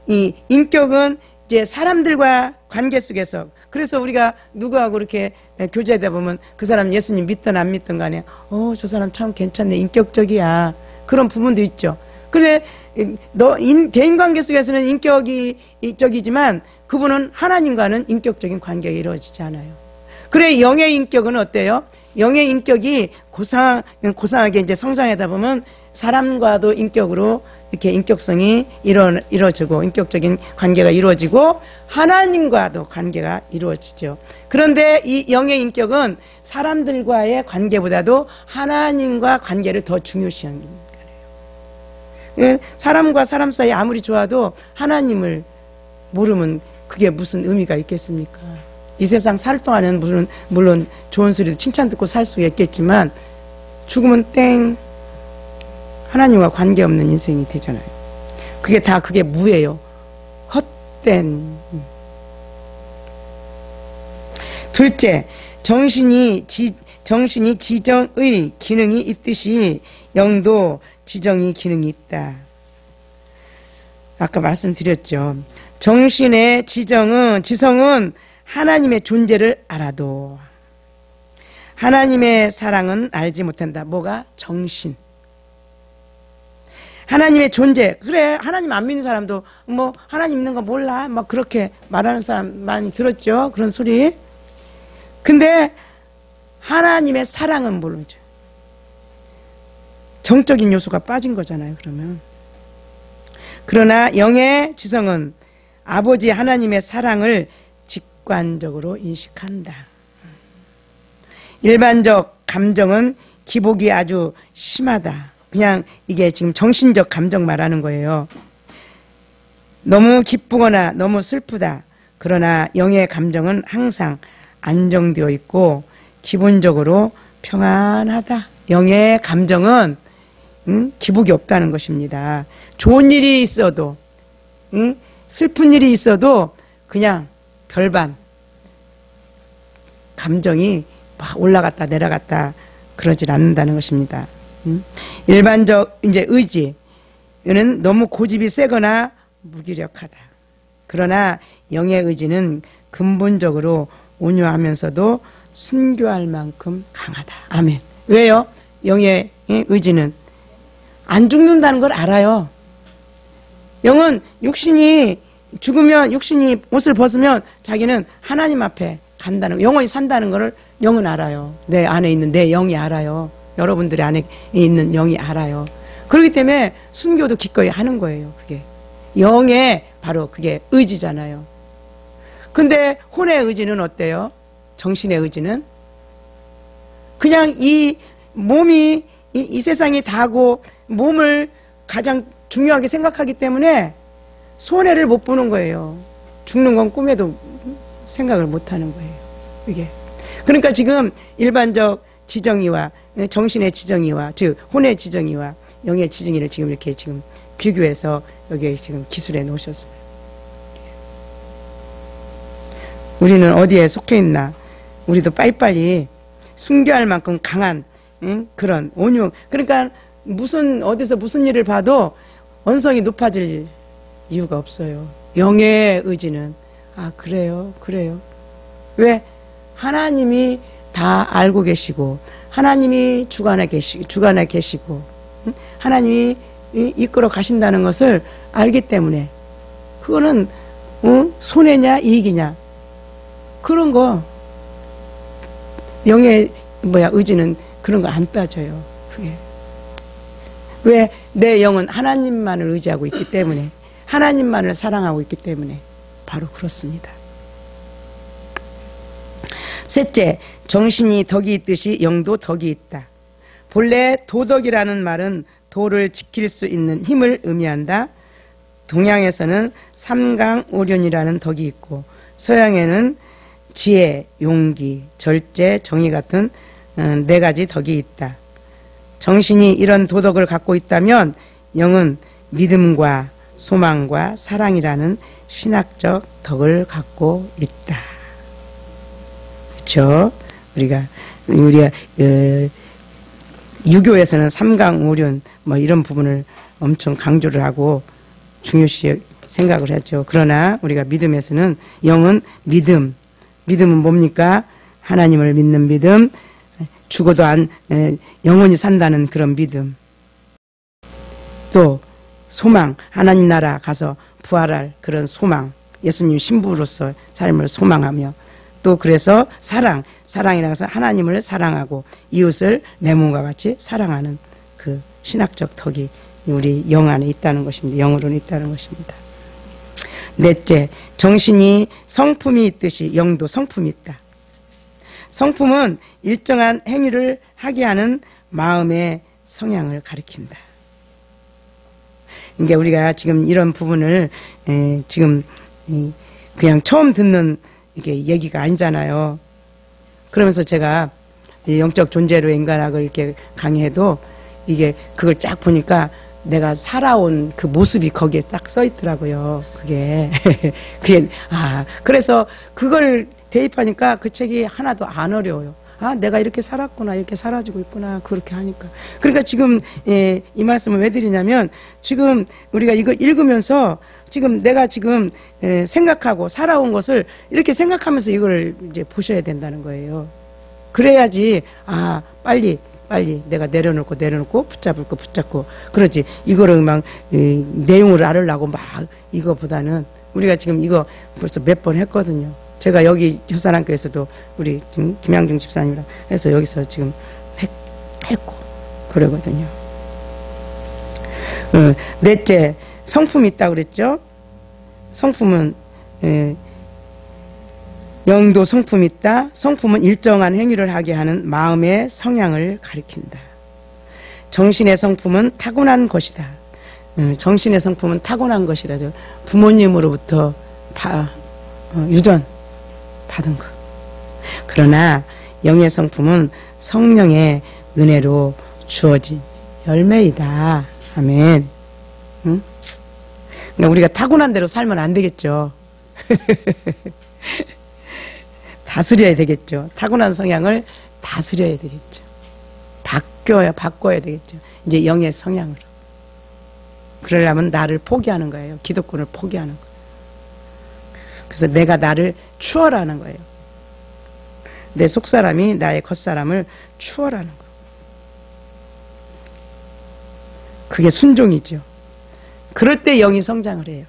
이 인격은 이제 사람들과 관계 속에서 그래서 우리가 누구하고 이렇게 교제하다 보면 그 사람 예수님 믿든 안 믿든 간에 저 사람 참 괜찮네, 인격적이야, 그런 부분도 있죠. 그래 대인관계 속에서는 인격이 이쪽이지만 그분은 하나님과는 인격적인 관계가 이루어지지 않아요. 그래 영의 인격은 어때요? 영의 인격이 고상하게 이제 성장하다 보면 사람과도 인격으로 이렇게 인격성이 이루어지고 인격적인 관계가 이루어지고 하나님과도 관계가 이루어지죠. 그런데 이 영의 인격은 사람들과의 관계보다도 하나님과 관계를 더 중요시하는 거예요. 사람과 사람 사이 아무리 좋아도 하나님을 모르면 그게 무슨 의미가 있겠습니까? 이 세상 살 동안은 물론 좋은 소리도 칭찬 듣고 살 수가 있겠지만 죽으면 땡, 하나님과 관계없는 인생이 되잖아요. 그게 무예요. 헛된. 둘째, 정신이 지정의 기능이 있듯이 영도 지정의 기능이 있다. 아까 말씀드렸죠. 정신의 지성은 하나님의 존재를 알아도 하나님의 사랑은 알지 못한다. 뭐가? 정신. 하나님의 존재. 그래, 하나님 안 믿는 사람도 뭐 하나님 있는 거 몰라 막 그렇게 말하는 사람 많이 들었죠. 그런 소리. 근데 하나님의 사랑은 모르죠. 정적인 요소가 빠진 거잖아요. 그러면. 그러나 영의 지성은 아버지 하나님의 사랑을 직관적으로 인식한다. 일반적 감정은 기복이 아주 심하다. 그냥 이게 지금 정신적 감정 말하는 거예요. 너무 기쁘거나 너무 슬프다. 그러나 영의 감정은 항상 안정되어 있고 기본적으로 평안하다. 영의 감정은 기복이 없다는 것입니다. 좋은 일이 있어도 슬픈 일이 있어도 그냥 별반 감정이 막 올라갔다 내려갔다 그러질 않는다는 것입니다. 일반적 이제 의지는 너무 고집이 세거나 무기력하다. 그러나 영의 의지는 근본적으로 온유하면서도 순교할 만큼 강하다. 아멘. 왜요? 영의 의지는 안 죽는다는 걸 알아요. 영은 육신이 죽으면 육신이 옷을 벗으면 자기는 하나님 앞에 간다는, 영원히 산다는 것을 영은 알아요. 내 안에 있는 내 영이 알아요. 여러분들의 안에 있는 영이 알아요. 그렇기 때문에 순교도 기꺼이 하는 거예요. 그게 영의 바로 그게 의지잖아요. 근데 혼의 의지는 어때요? 정신의 의지는 그냥 이 몸이 이 세상이 다고 몸을 가장 중요하게 생각하기 때문에 손해를 못 보는 거예요. 죽는 건 꿈에도 생각을 못 하는 거예요. 이게 그러니까 지금 일반적 지정의와 정신의 지정의와 즉 혼의 지정의와 영의 지정의를 지금 이렇게 지금 비교해서 여기에 지금 기술해 놓으셨어요. 우리는 어디에 속해 있나? 우리도 빨리빨리 순교할 만큼 강한 그런 온유. 그러니까 어디서 무슨 일을 봐도 언성이 높아질 이유가 없어요. 영의 의지는 그래요. 왜? 하나님이 다 알고 계시고 하나님이 주관에 계시고 하나님이 이끌어 가신다는 것을 알기 때문에 그거는 손해냐 이익이냐 그런 거 영의 의지는 그런 거 안 따져요. 그게 왜? 내 영은 하나님만을 의지하고 있기 때문에 하나님만을 사랑하고 있기 때문에 바로 그렇습니다. 셋째, 정신이 덕이 있듯이 영도 덕이 있다. 본래 도덕이라는 말은 도를 지킬 수 있는 힘을 의미한다. 동양에서는 삼강오륜이라는 덕이 있고 서양에는 지혜, 용기, 절제, 정의 같은 네 가지 덕이 있다. 정신이 이런 도덕을 갖고 있다면 영은 믿음과 소망과 사랑이라는 신학적 덕을 갖고 있다. 그렇죠? 우리가 유교에서는 삼강오륜 이런 부분을 엄청 강조를 하고 중요시 생각을 했죠. 그러나 우리가 믿음에서는 영은 믿음, 믿음은 뭡니까? 하나님을 믿는 믿음, 죽어도 영원히 산다는 그런 믿음. 또 소망, 하나님 나라 가서 부활할 그런 소망, 예수님 신부로서 삶을 소망하며, 또 그래서 사랑이라고 해서 하나님을 사랑하고 이웃을 내 몸과 같이 사랑하는 그 신학적 덕이 우리 영 안에 있다는 것입니다. 영으로는 있다는 것입니다. 넷째, 정신이 성품이 있듯이 영도 성품이 있다. 성품은 일정한 행위를 하게 하는 마음의 성향을 가리킨다. 그러니까 우리가 지금 이런 부분을 지금 그냥 처음 듣는 이게 얘기가 아니잖아요. 그러면서 제가 영적 존재로 인간학을 이렇게 강의해도 이게 그걸 쫙 보니까 내가 살아온 그 모습이 거기에 딱 써 있더라고요. 그게 그래서 그걸 대입하니까 그 책이 하나도 안 어려워요. 내가 이렇게 살았구나, 이렇게 살아지고 있구나, 그렇게 하니까. 그러니까 지금 이 말씀을 왜 드리냐면, 지금 우리가 이거 읽으면서 지금 내가 지금 생각하고 살아온 것을 이렇게 생각하면서 이걸 이제 보셔야 된다는 거예요. 그래야지 빨리 내가 내려놓고 붙잡을 거 붙잡고 그러지. 이거를 막 내용을 알으려고 막 이거보다는 우리가 지금 이거 벌써 몇 번 했거든요. 제가 여기 효산학교에서도 우리 김양중 집사님이랑 해서 여기서 지금 했고 그러거든요. 넷째, 성품이 있다고 그랬죠. 성품은 영도 성품이 있다. 성품은 일정한 행위를 하게 하는 마음의 성향을 가리킨다. 정신의 성품은 타고난 것이다. 정신의 성품은 타고난 것이라죠. 부모님으로부터 유전 받은 것. 그러나 영의 성품은 성령의 은혜로 주어진 열매이다. 아멘. 응? 그러니까 우리가 타고난 대로 살면 안 되겠죠. 다스려야 되겠죠. 타고난 성향을 다스려야 되겠죠. 바꿔야 되겠죠. 이제 영의 성향으로. 그러려면 나를 포기하는 거예요. 기독권을 포기하는 거예요. 그래서 내가 나를 추월하는 거예요. 내 속사람이 나의 겉사람을 추월하는 거. 그게 순종이죠. 그럴 때 영이 성장을 해요.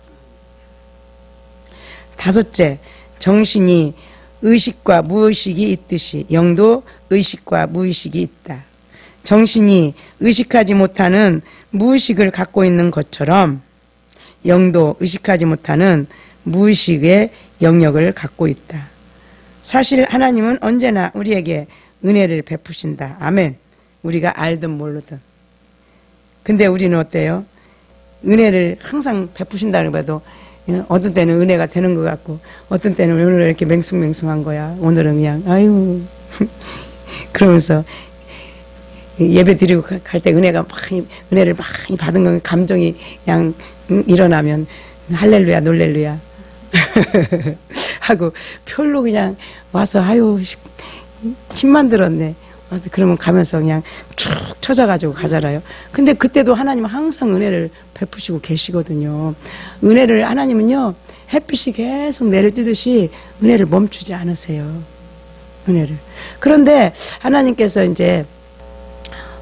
다섯째, 정신이 의식과 무의식이 있듯이 영도 의식과 무의식이 있다. 정신이 의식하지 못하는 무의식을 갖고 있는 것처럼 영도 의식하지 못하는 무의식의 영역을 갖고 있다. 사실 하나님은 언제나 우리에게 은혜를 베푸신다. 아멘. 우리가 알든 모르든. 근데 우리는 어때요? 은혜를 항상 베푸신다는 해도 어떤 때는 은혜가 되는 것 같고 어떤 때는 왜 오늘 이렇게 맹숭맹숭한 거야. 오늘은 그냥 아유 그러면서 예배 드리고 갈 때 은혜를 많이 받은 건 감정이 그냥 일어나면 할렐루야 놀렐루야 하고 별로 그냥 와서 아유 힘만 들었네. 와서 그러면 가면서 그냥 쭉 쳐져가지고 가잖아요. 근데 그때도 하나님은 항상 은혜를 베푸시고 계시거든요. 은혜를 하나님은요 햇빛이 계속 내려뜨듯이 은혜를 멈추지 않으세요. 은혜를. 그런데 하나님께서 이제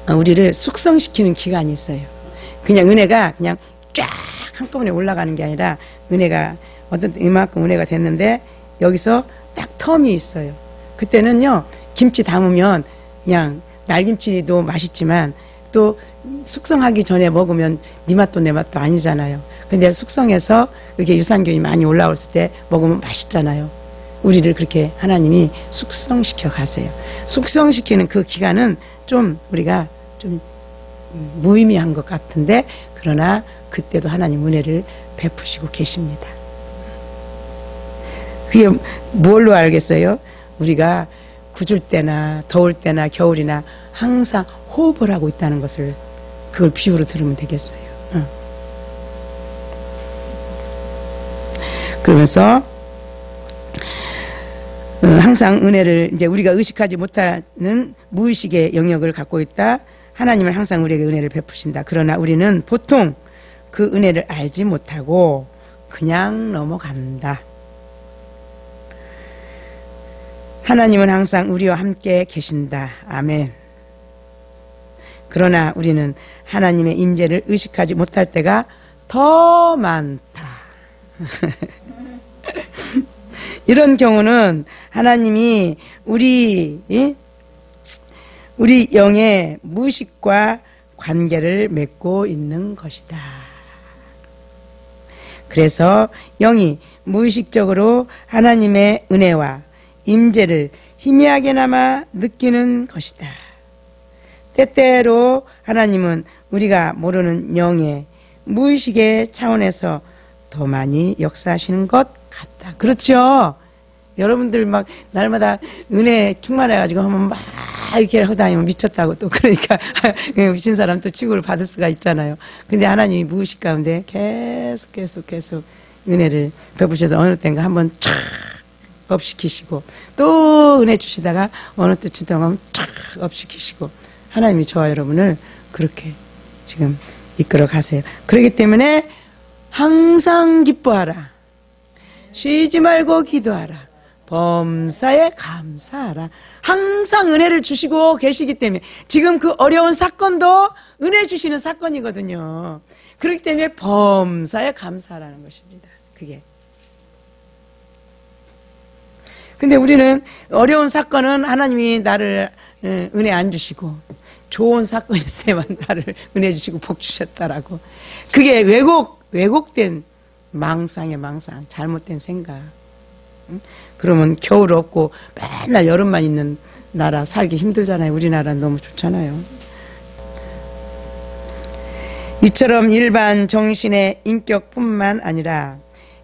우리를 숙성시키는 기간이 있어요. 그냥 은혜가 그냥 쫙 한꺼번에 올라가는 게 아니라 은혜가 어떤 이만큼 은혜가 됐는데 여기서 딱 텀이 있어요. 그때는요 김치 담으면 그냥 날김치도 맛있지만 또 숙성하기 전에 먹으면 네 맛도 내 맛도 아니잖아요. 근데 숙성해서 이렇게 유산균이 많이 올라왔을 때 먹으면 맛있잖아요. 우리를 그렇게 하나님이 숙성시켜 가세요. 숙성시키는 그 기간은 좀 우리가 좀 무의미한 것 같은데 그러나 그때도 하나님 은혜를 베푸시고 계십니다. 그게 뭘로 알겠어요? 우리가 궂을 때나 더울 때나 겨울이나 항상 호흡을 하고 있다는 것을 그걸 비유로 들으면 되겠어요. 그러면서 항상 은혜를 이제 우리가 의식하지 못하는 무의식의 영역을 갖고 있다. 하나님은 항상 우리에게 은혜를 베푸신다. 그러나 우리는 보통 그 은혜를 알지 못하고 그냥 넘어간다. 하나님은 항상 우리와 함께 계신다. 아멘. 그러나 우리는 하나님의 임재를 의식하지 못할 때가 더 많다. 이런 경우는 하나님이 우리 영의 무의식과 관계를 맺고 있는 것이다. 그래서 영이 무의식적으로 하나님의 은혜와 임재를 희미하게나마 느끼는 것이다. 때때로 하나님은 우리가 모르는 영의 무의식의 차원에서 더 많이 역사하시는 것 같다. 그렇죠? 여러분들 막 날마다 은혜 충만해가지고 하면 막 이렇게 하고 다니면 미쳤다고 또 그러니까 미친 사람 또 취급을 받을 수가 있잖아요. 근데 하나님이 무의식 가운데 계속 은혜를 베푸셔서 어느 때인가 한번 촥 업시키시고 또 은혜 주시다가 어느 때쯤 되면 촥 업시키시고 하나님이 저와 여러분을 그렇게 지금 이끌어 가세요. 그렇기 때문에 항상 기뻐하라. 쉬지 말고 기도하라. 범사에 감사하라. 항상 은혜를 주시고 계시기 때문에 지금 그 어려운 사건도 은혜 주시는 사건이거든요. 그렇기 때문에 범사에 감사하라는 것입니다. 그게. 근데 우리는 어려운 사건은 하나님이 나를 은혜 안 주시고 좋은 사건이 있어야만 나를 은혜 주시고 복 주셨다라고. 그게 왜곡된 망상의 망상, 잘못된 생각. 그러면 겨울 없고 맨날 여름만 있는 나라 살기 힘들잖아요. 우리나라는 너무 좋잖아요. 이처럼 일반 정신의 인격뿐만 아니라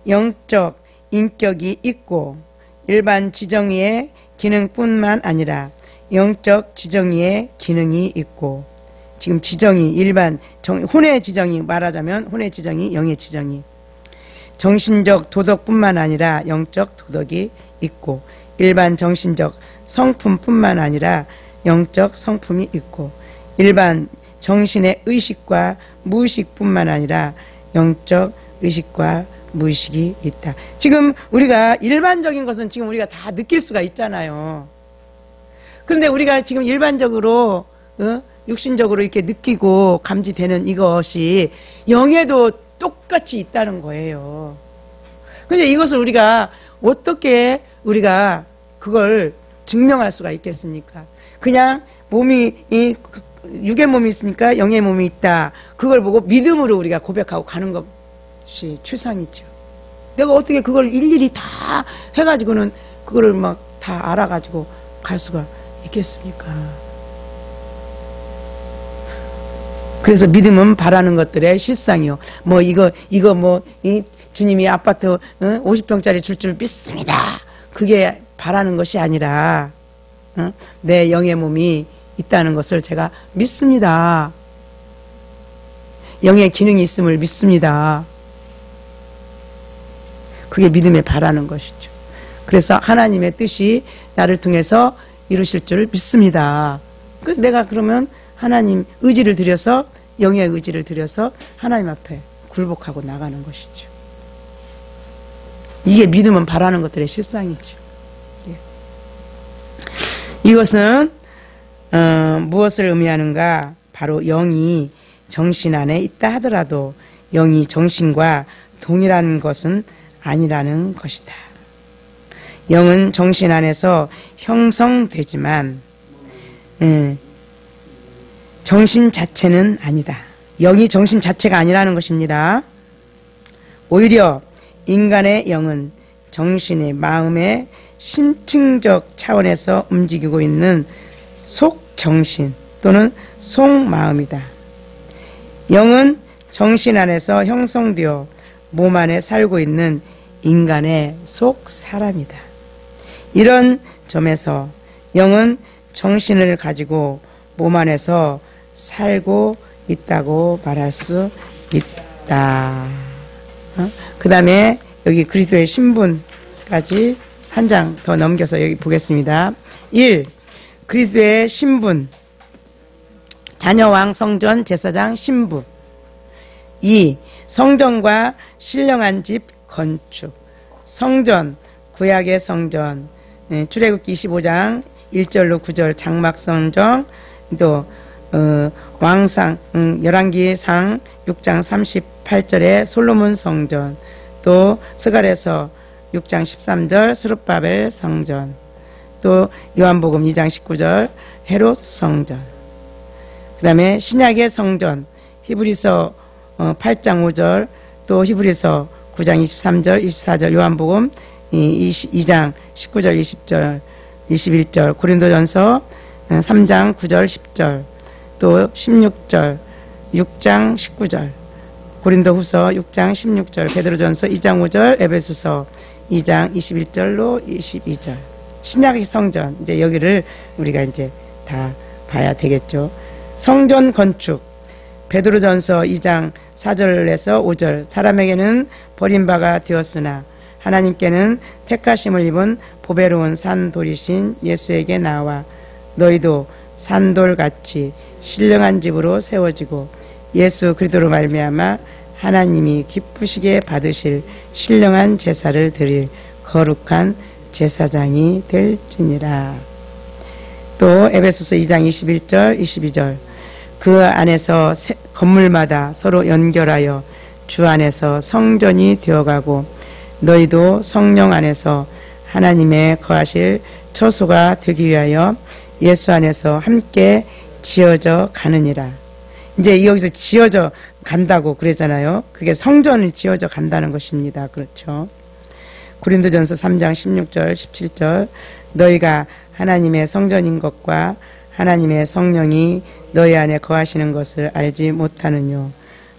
영적 인격이 있고 일반 지정의의 기능뿐만 아니라 영적 지정의의 기능이 있고 지금 지정의 일반 혼의 지정의 말하자면 혼의 지정의 영의 지정의 정신적 도덕뿐만 아니라 영적 도덕이 있고 일반 정신적 성품뿐만 아니라 영적 성품이 있고 일반 정신의 의식과 무의식뿐만 아니라 영적 의식과 무의식이 있다. 지금 우리가 일반적인 것은 지금 우리가 다 느낄 수가 있잖아요. 그런데 우리가 지금 일반적으로 육신적으로 이렇게 느끼고 감지되는 이것이 영에도 똑같이 있다는 거예요. 근데 이것을 우리가 어떻게 우리가 그걸 증명할 수가 있겠습니까? 그냥 몸이 육의 몸이 있으니까 영의 몸이 있다. 그걸 보고 믿음으로 우리가 고백하고 가는 것이 최상이죠. 내가 어떻게 그걸 일일이 다 해가지고는 그거를 막 다 알아가지고 갈 수가 있겠습니까? 그래서 믿음은 바라는 것들의 실상이요. 뭐 이거 뭐 주님이 아파트 50평짜리 줄 줄 믿습니다. 그게 바라는 것이 아니라 내 영의 몸이 있다는 것을 제가 믿습니다. 영의 기능이 있음을 믿습니다. 그게 믿음에 바라는 것이죠. 그래서 하나님의 뜻이 나를 통해서 이루실 줄 믿습니다. 내가 그러면 하나님 의지를 들여서 영의 의지를 들여서 하나님 앞에 굴복하고 나가는 것이죠. 이게 믿음은 바라는 것들의 실상이죠. 이것은 무엇을 의미하는가? 바로 영이 정신 안에 있다 하더라도 영이 정신과 동일한 것은 아니라는 것이다. 영은 정신 안에서 형성되지만 정신 자체는 아니다. 영이 정신 자체가 아니라는 것입니다. 오히려 인간의 영은 정신의 마음의 심층적 차원에서 움직이고 있는 속정신 또는 속마음이다. 영은 정신 안에서 형성되어 몸 안에 살고 있는 인간의 속사람이다. 이런 점에서 영은 정신을 가지고 몸 안에서 살고 있다고 말할 수 있다. 그 다음에 여기 그리스도의 신분까지 한 장 더 넘겨서 여기 보겠습니다. 1. 그리스도의 신분. 자녀왕 성전 제사장 신부. 2. 성전과 신령한 집 건축. 성전, 구약의 성전, 출애굽기 25장 1절로 9절 장막성정, 또 왕상 열왕기상 6장 38절에 솔로몬 성전, 또 스갈에서 6장 13절 스룹바벨 성전, 또 요한복음 2장 19절 헤롯 성전, 그 다음에 신약의 성전 히브리서 8장 5절, 또 히브리서 9장 23절 24절, 요한복음 2장 19절 20절 21절, 고린도전서 3장 9절 10절, 또 16절 6장 19절, 고린도후서 6장 16절, 베드로전서 2장 5절, 에베소서 2장 21절로 22절. 신약의 성전, 이제 여기를 우리가 이제 다 봐야 되겠죠. 성전 건축, 베드로전서 2장 4절에서 5절, 사람에게는 버림바가 되었으나 하나님께는 택하심을 입은 보배로운 산돌이신 예수에게 나와 너희도 산돌같이 신령한 집으로 세워지고 예수 그리스도로 말미암아 하나님이 기쁘시게 받으실 신령한 제사를 드릴 거룩한 제사장이 될지니라. 또 에베소서 2장 21절 22절, 그 안에서 건물마다 서로 연결하여 주 안에서 성전이 되어가고 너희도 성령 안에서 하나님의 거하실 처소가 되기 위하여 예수 안에서 함께 지어져 가느니라. 이제 여기서 지어져 간다고 그랬잖아요. 그게 성전을 지어져 간다는 것입니다. 그렇죠. 고린도전서 3장 16절 17절, 너희가 하나님의 성전인 것과 하나님의 성령이 너희 안에 거하시는 것을 알지 못하느뇨.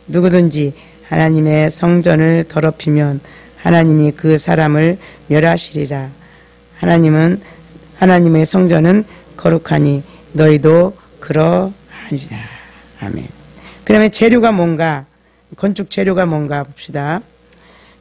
누구든지 하나님의 성전을 더럽히면 하나님이 그 사람을 멸하시리라. 하나님의 성전은 거룩하니 너희도 그러하리라. 아멘. 그러면 재료가 뭔가, 건축 재료가 뭔가 봅시다.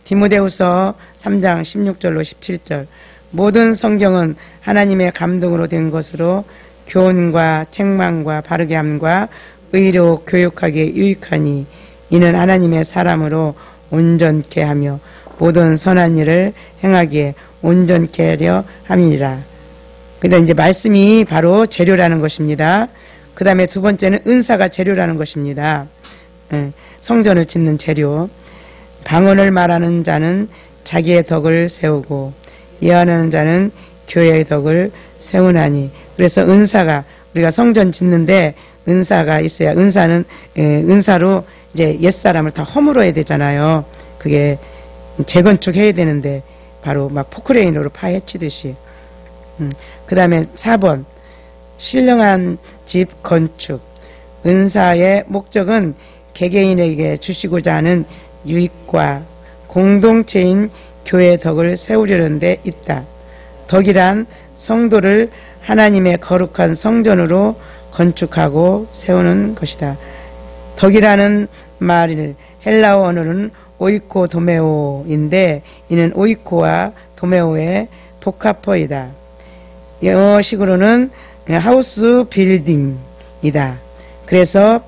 디모데후서 3장 16절로 17절, 모든 성경은 하나님의 감동으로 된 것으로 교훈과 책망과 바르게 함과 의로 교육하기에 유익하니 이는 하나님의 사람으로 온전케 하며 모든 선한 일을 행하기에 온전케 하려 함이니라. 근데 이제 말씀이 바로 재료라는 것입니다. 그 다음에 두 번째는 은사가 재료라는 것입니다. 성전을 짓는 재료. 방언을 말하는 자는 자기의 덕을 세우고 예언하는 자는 교회의 덕을 세우나니. 그래서 은사가, 우리가 성전 짓는데 은사가 있어야, 은사로 이제 옛사람을 다 허물어야 되잖아요. 그게 재건축해야 되는데 바로 막 포크레인으로 파헤치듯이. 그 다음에 4번 신령한 집 건축. 은사의 목적은 개개인에게 주시고자 하는 유익과 공동체인 교회의 덕을 세우려는 데 있다. 덕이란 성도를 하나님의 거룩한 성전으로 건축하고 세우는 것이다. 덕이라는 말을 헬라어 언어는 오이코 도메오인데 이는 오이코와 도메오의 복합어이다. 영어식으로는 하우스 빌딩이다. 그래서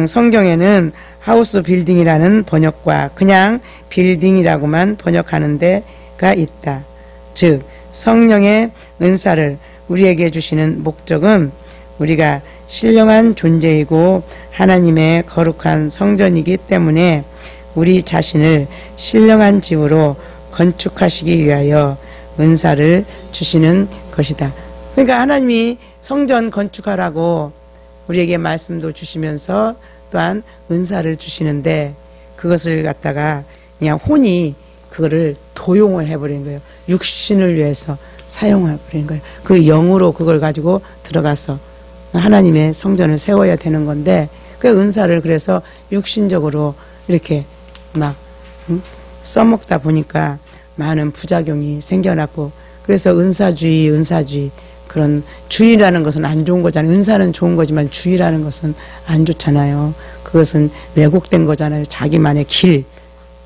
성경에는 하우스 빌딩이라는 번역과 그냥 빌딩이라고만 번역하는 데가 있다. 즉 성령의 은사를 우리에게 주시는 목적은 우리가 신령한 존재이고 하나님의 거룩한 성전이기 때문에 우리 자신을 신령한 집으로 건축하시기 위하여 은사를 주시는 것이다. 그러니까 하나님이 성전 건축하라고 우리에게 말씀도 주시면서 또한 은사를 주시는데 그것을 갖다가 그냥 혼이 그거를 도용을 해버린 거예요. 육신을 위해서 사용해버린 거예요. 그 영으로 그걸 가지고 들어가서 하나님의 성전을 세워야 되는 건데 그 은사를 그래서 육신적으로 이렇게 막 써먹다 보니까 많은 부작용이 생겨났고, 그래서 은사주의 그런 주의라는 것은 안 좋은 거잖아요. 은사는 좋은 거지만 주의라는 것은 안 좋잖아요. 그것은 왜곡된 거잖아요. 자기만의 길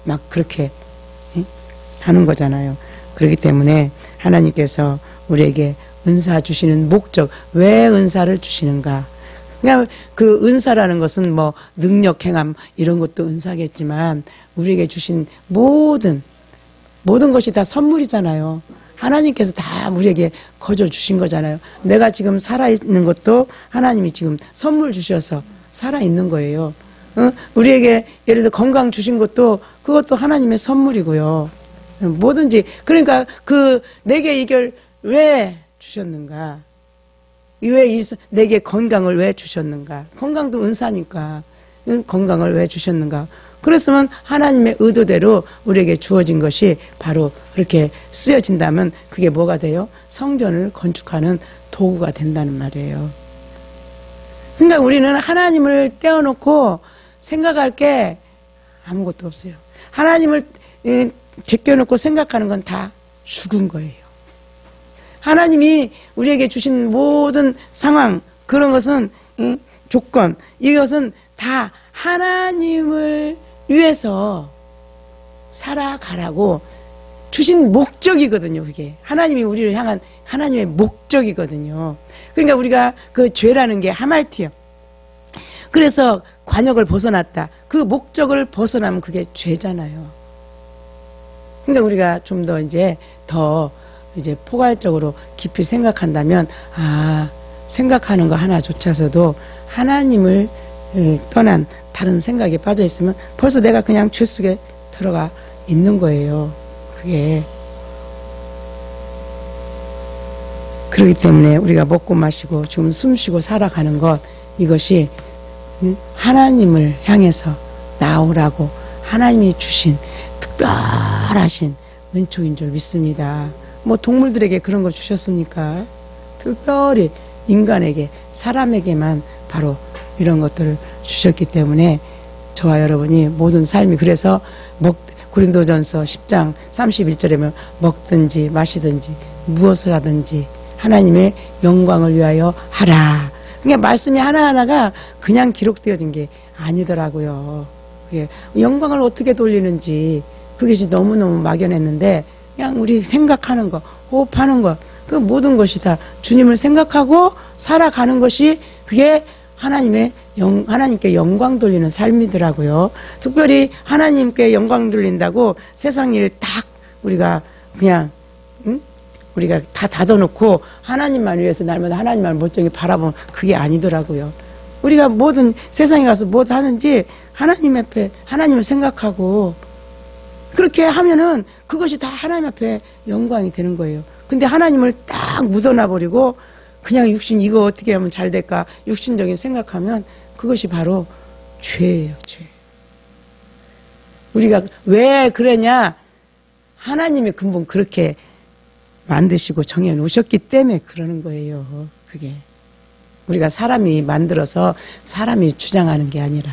막 그렇게 하는 거잖아요. 그렇기 때문에 하나님께서 우리에게 은사 주시는 목적, 왜 은사를 주시는가? 그냥 그 은사라는 것은 뭐 능력, 행함 이런 것도 은사겠지만 우리에게 주신 모든 것이 다 선물이잖아요. 하나님께서 다 우리에게 거저 주신 거잖아요. 내가 지금 살아있는 것도 하나님이 지금 선물 주셔서 살아있는 거예요. 우리에게 예를 들어 건강 주신 것도 그것도 하나님의 선물이고요. 뭐든지 그러니까 그 내게 이걸 왜 주셨는가? 왜 내게 건강을 왜 주셨는가? 건강도 은사니까 건강을 왜 주셨는가? 그랬으면 하나님의 의도대로 우리에게 주어진 것이 바로 그렇게 쓰여진다면 그게 뭐가 돼요? 성전을 건축하는 도구가 된다는 말이에요. 그러니까 우리는 하나님을 떼어놓고 생각할 게 아무것도 없어요. 하나님을 제껴놓고 생각하는 건 다 죽은 거예요. 하나님이 우리에게 주신 모든 상황, 그런 것은 조건, 이것은 다 하나님을 위해서 살아가라고 주신 목적이거든요. 그게 하나님이 우리를 향한 하나님의 목적이거든요. 그러니까 우리가 그 죄라는 게 하말티요. 그래서 관역을 벗어났다. 그 목적을 벗어나면 그게 죄잖아요. 그러니까 우리가 좀 더 더 포괄적으로 깊이 생각한다면, 생각하는 거 하나조차서도 하나님을 떠난 다른 생각에 빠져 있으면 벌써 내가 그냥 죄 속에 들어가 있는 거예요. 그게. 그렇기 때문에 우리가 먹고 마시고 지금 숨쉬고 살아가는 것, 이것이 하나님을 향해서 나오라고 하나님이 주신 특별하신 은총인 줄 믿습니다. 뭐 동물들에게 그런 거 주셨습니까? 특별히 인간에게, 사람에게만 바로 이런 것들을 주셨기 때문에 저와 여러분이 모든 삶이, 그래서 고린도전서 10장 31절에 보면 먹든지 마시든지 무엇을 하든지 하나님의 영광을 위하여 하라. 그러니까 말씀이 하나하나가 그냥 기록되어진 게 아니더라고요. 영광을 어떻게 돌리는지 그것이 너무너무 막연했는데, 그냥 우리 생각하는 거, 호흡하는 거, 그 모든 것이 다 주님을 생각하고 살아가는 것이 그게 하나님께 영광 돌리는 삶이더라고요. 특별히 하나님께 영광 돌린다고 세상 일 딱 우리가 그냥 우리가 다 닫아놓고 하나님만 위해서 날마다 하나님만 멀쩡히 바라보면 그게 아니더라고요. 우리가 모든 세상에 가서 뭐 하는지 하나님 앞에 하나님을 생각하고 그렇게 하면은 그것이 다 하나님 앞에 영광이 되는 거예요. 근데 하나님을 딱 묻어놔 버리고 그냥 육신 이거 어떻게 하면 잘 될까 육신적인 생각하면 그것이 바로 죄예요. 죄. 우리가 왜 그러냐? 하나님의 근본 그렇게 만드시고 정해 놓으셨기 때문에 그러는 거예요. 그게 우리가 사람이 만들어서 사람이 주장하는 게 아니라,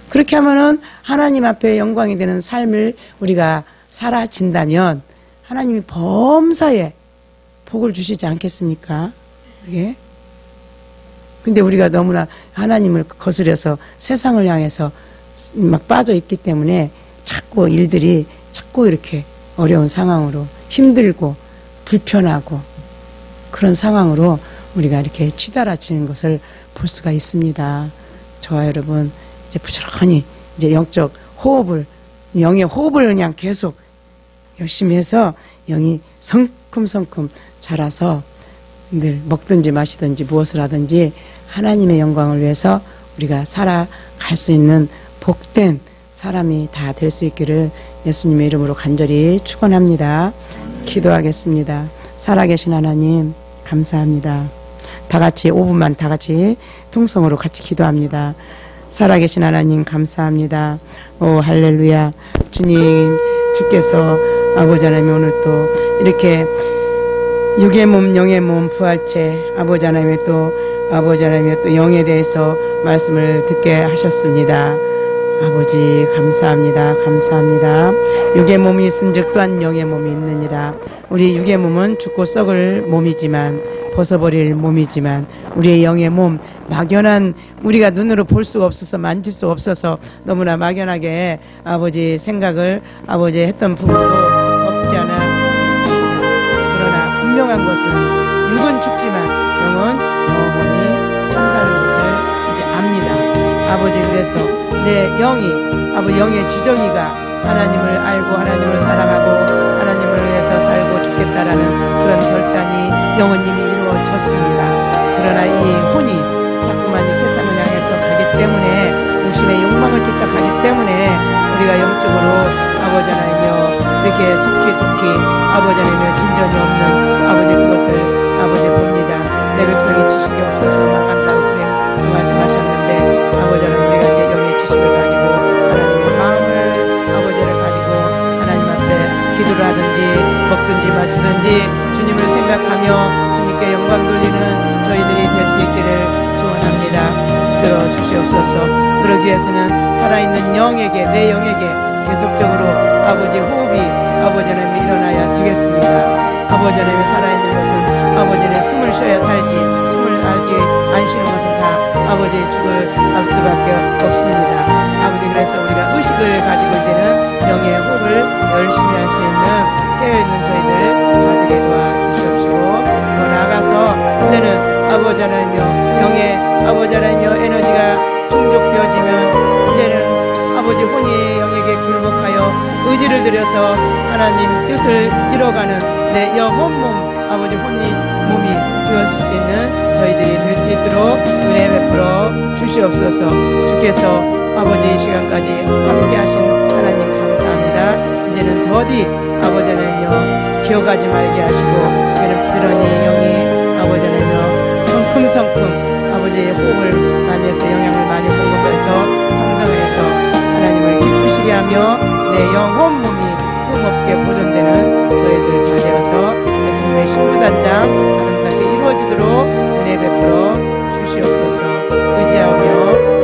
그렇게 하면은 하나님 앞에 영광이 되는 삶을 우리가 살아진다면 하나님이 범사에 복을 주시지 않겠습니까? 그게. 근데 우리가 너무나 하나님을 거스려서 세상을 향해서 막 빠져 있기 때문에 자꾸 일들이 자꾸 이렇게 어려운 상황으로 힘들고 불편하고 그런 상황으로 우리가 이렇게 치달아지는 것을 볼 수가 있습니다. 저와 여러분 이제 부지런히 이제 영적 호흡을, 영의 호흡을 그냥 계속 열심히 해서 영이 성큼성큼 자라서 늘 먹든지 마시든지 무엇을 하든지 하나님의 영광을 위해서 우리가 살아갈 수 있는 복된 사람이 다 될 수 있기를 예수님의 이름으로 간절히 축원합니다. 기도하겠습니다. 살아계신 하나님 감사합니다. 다 같이 5분만 다 같이 통성으로 같이 기도합니다. 살아계신 하나님 감사합니다. 오 할렐루야. 주님, 주께서 아버지 하나님 오늘 또 이렇게 육의 몸 영의 몸 부활체 아버지 하나님의 또 영에 대해서 말씀을 듣게 하셨습니다. 아버지 감사합니다. 감사합니다. 육의 몸이 있은즉 또한 영의 몸이 있느니라. 우리 육의 몸은 죽고 썩을 몸이지만, 벗어버릴 몸이지만, 우리의 영의 몸, 막연한, 우리가 눈으로 볼 수가 없어서 만질 수 없어서 너무나 막연하게 아버지 생각을 아버지 했던 부분도 없지 않아 있습니다. 그러나 분명한 것은 육은 죽지만 영은 영원히 산다는 것을 이제 압니다. 아버지, 그래서 내 영이, 아버지 영의 지정이가 하나님을 알고 하나님을 사랑하고 하나님을 위해서 위해서 살고 죽겠다라는 그런 결단이 영원님이 이루어졌습니다. 그러나 이 혼이 자꾸만 이 세상을 향해서 가기 때문에 육신의 욕망을 쫓아가기 때문에 우리가 영적으로 아버지 하나님이여 이렇게 속히 아버지 하나님이여 진전이 없는 아버지 그것을 아버지 봅니다. 내 백성이 지식이 없어서 망한다고 그래 말씀하셨는데 아버지 하나님 우리가 이제 영의 지식을 가지고 하나님의 마음을 아버지를 가지고 하나님 앞에 기도를 하든지 먹든지 마시든지 주님을 생각하며 주님께 영광 돌리는 저희들이 될 수 있기를 소원합니다. 들어주시옵소서. 그러기 위해서는 살아있는 영에게 내 영에게 계속적으로 아버지 호흡이 아버지 하나님이 일어나야 되겠습니다. 아버지 하나님이 살아있는 것은 아버지 하나님이 숨을 쉬어야 살지 숨을 알지 안 쉬는 것은 다 아버지의 죽을 알 수밖에 없습니다. 아버지 그래서 우리가 의식을 가지고 이제는 영의 호흡을 열심히 할 수 있는 깨어있는 저희들 다 되게 도와주시옵시고 더 나아가서 이제는 아버지 하나님이여 영의 아버지 하나님이여 에너지가 충족되어지면 이제는 아버지 혼이 영에게 굴복하여 의지를 들여서 하나님 뜻을 이뤄가는 내 영혼 몸 아버지 혼이 몸이 되어줄 수 있는 저희들이 될 수 있도록 은혜 베풀어 주시옵소서. 주께서 아버지 이 시간까지 함께 하신 하나님 감사합니다. 이제는 더디 아버지 하나님이여 기어가지 말게 하시고 이제는 부지런히 영이 아버지 하나님이여 성큼성큼 아버지의 호흡을 많이 해서 영향을 많이 공급해서 성장해서 하나님을 기쁘시게 하며 내 영혼 몸이 흠없게 보존되는 저희들 다 되어서 예수님의 신부단장 아름답게 이루어지도록 은혜 베풀어 주시옵소서. 의지하며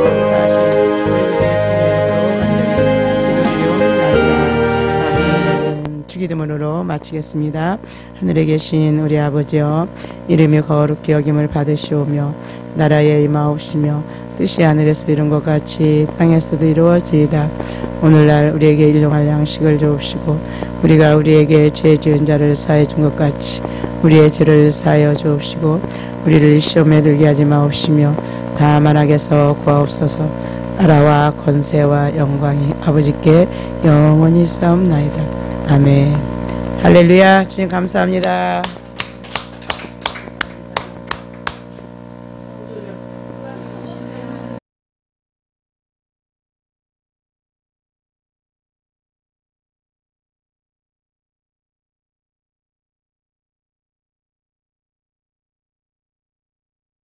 감사하신 우리 구주 예수님의 이름으로 간절히 기도드리옵나이다. 아멘. 주기도문으로 마치겠습니다. 하늘에 계신 우리 아버지여 이름이 거룩히 여김을 받으시오며 나라에 임하옵시며 뜻이 하늘에서 이룬 것 같이 땅에서도 이루어지이다. 오늘날 우리에게 일용할 양식을 주옵시고 우리가 우리에게 죄 지은 자를 사해 준 것 같이 우리의 죄를 사하여 주옵시고 우리를 시험에 들게 하지 마옵시며 다만 악에서 구하옵소서. 나라와 권세와 영광이 아버지께 영원히 있사옵나이다. 아멘. 할렐루야. 주님 감사합니다.